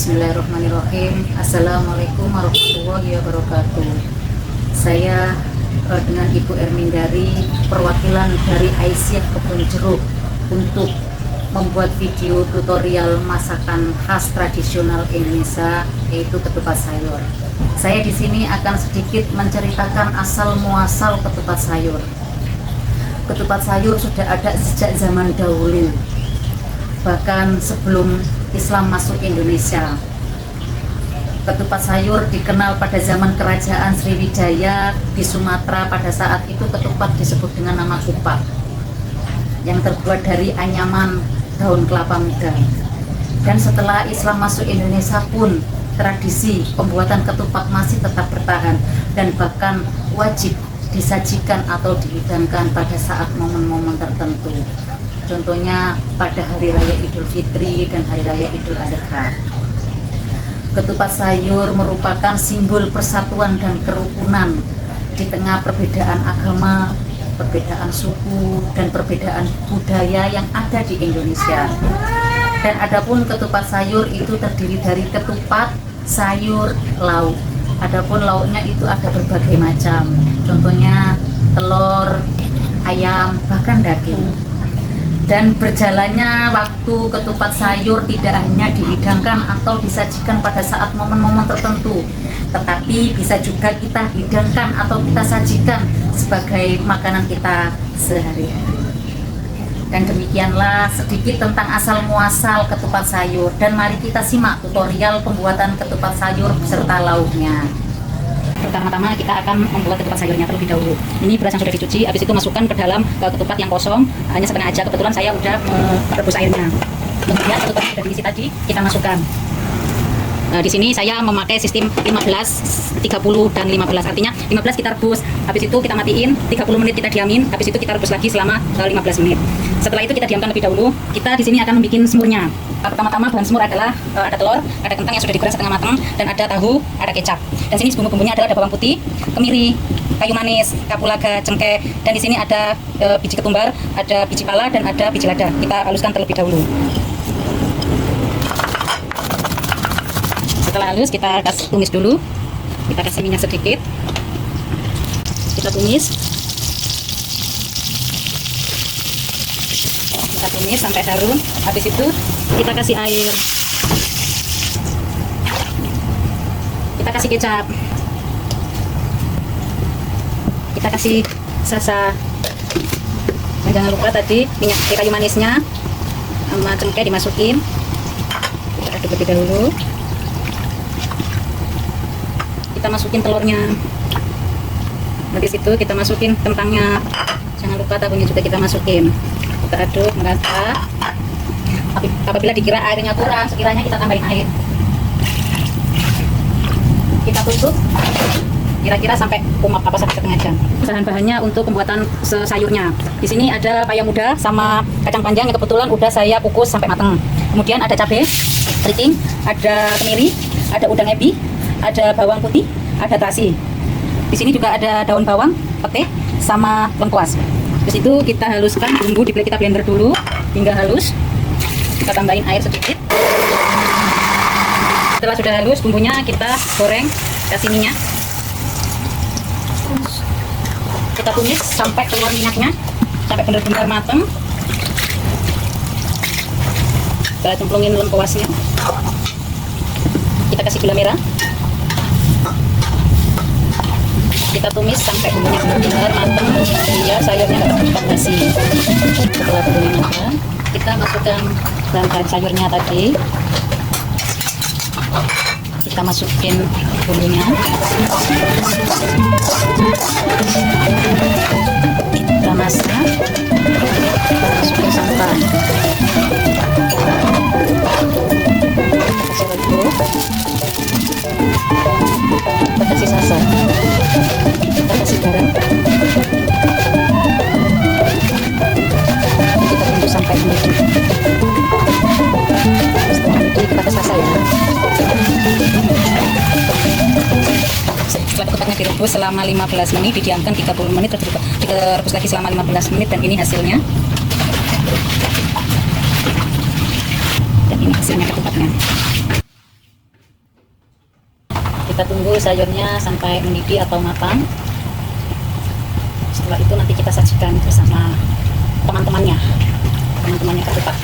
Bismillahirrahmanirrahim. Assalamualaikum warahmatullahi wabarakatuh. Saya dengan Ibu Ermindari, perwakilan dari Aisyah Kebun Jeruk, untuk membuat video tutorial masakan khas tradisional Indonesia, yaitu ketupat sayur. Saya di sini akan sedikit menceritakan asal muasal ketupat sayur. Ketupat sayur sudah ada sejak zaman dahulu, bahkan sebelum Islam masuk Indonesia. Ketupat sayur dikenal pada zaman kerajaan Sriwijaya di Sumatera. Pada saat itu ketupat disebut dengan nama kupat, yang terbuat dari anyaman daun kelapa muda. Dan setelah Islam masuk Indonesia pun tradisi pembuatan ketupat masih tetap bertahan, dan bahkan wajib disajikan atau dihidangkan pada saat momen-momen tertentu. Contohnya pada Hari Raya Idul Fitri dan Hari Raya Idul Adha. Ketupat sayur merupakan simbol persatuan dan kerukunan di tengah perbedaan agama, perbedaan suku, dan perbedaan budaya yang ada di Indonesia. Dan adapun ketupat sayur itu terdiri dari ketupat, sayur, lauk. Adapun lauknya itu ada berbagai macam. Contohnya telur, ayam, bahkan daging. Dan berjalannya waktu ketupat sayur tidak hanya dihidangkan atau disajikan pada saat momen-momen tertentu, tetapi bisa juga kita hidangkan atau kita sajikan sebagai makanan kita sehari-hari. Dan demikianlah sedikit tentang asal muasal ketupat sayur, dan mari kita simak tutorial pembuatan ketupat sayur beserta lauknya. Pertama-tama kita akan membuat ketupat sayurnya terlebih dahulu. Ini beras yang sudah dicuci, habis itu masukkan ke dalam ketupat yang kosong, hanya setengah aja. Kebetulan saya udah merebus airnya. Kemudian ketupat yang sudah diisi tadi kita masukkan. Di sini saya memakai sistem 15, 30, dan 15. Artinya 15 kita rebus, habis itu kita matiin, 30 menit kita diamin, habis itu kita rebus lagi selama 15 menit. Setelah itu kita diamkan lebih dahulu. Kita di sini akan membuat semurnya. Pertama-tama bahan semur adalah ada telur, ada kentang yang sudah digoreng setengah matang, dan ada tahu, ada kecap. Dan sini bumbu-bumbunya adalah ada bawang putih, kemiri, kayu manis, kapulaga, cengkeh, dan di sini ada biji ketumbar, ada biji pala, dan ada biji lada. Kita haluskan terlebih dahulu. Setelah halus, kita kasih tumis dulu. Kita kasih minyak sedikit. Kita tumis. Kita tumis sampai harum. Habis itu kita kasih air. Kita kasih kecap. Kita kasih sasa. Dan jangan lupa tadi minyak kayu manisnya sama cengkeh dimasukin. Kita aduk lebih dahulu. Kita masukin telurnya. Habis itu kita masukin kentangnya. Jangan lupa tahunya juga kita masukin. Kita aduk merata. Apabila dikira airnya kurang, sekiranya kita tambahin air. Kita tutup kira-kira sampai sampai setengah jam. Bahan-bahannya untuk pembuatan sayurnya. Di sini ada paya muda sama kacang panjang yang kebetulan udah saya kukus sampai matang. Kemudian ada cabai keriting, ada kemiri, ada udang ebi, ada bawang putih, ada terasi. Di sini juga ada daun bawang, pete, sama lengkuas. Terus itu kita haluskan bumbu, kita blender dulu hingga halus. Kita tambahin air sedikit. Setelah sudah halus bumbunya, kita goreng, kasih minyak. Kita tumis sampai keluar minyaknya, sampai benar-benar matang. Kita cemplungin lengkuasnya. Kita kasih gula merah. Kita tumis sampai bumbunya benar-benar matang, hingga sayurnya dapat cepat basi. Setelah bumbunya matang, kita masukkan bahan sayurnya tadi. Kita masukin bumbunya. Kita masak. Kita masukin santan. Kita kasih rebus. Kita kasih sasa. Kita kasih garam. Kita tunggu sampai mendidih. Setelah mendidih kita kasih sasa ya. Setelah ketupatnya direbus selama 15 menit, didiamkan 30 menit, terus direbus lagi selama 15 menit, dan ini hasilnya. Dan ini hasilnya ketupatnya. kita tunggu sayurnya sampai mendidih atau matang. Setelah itu nanti kita sajikan bersama teman-temannya Kak Tupat.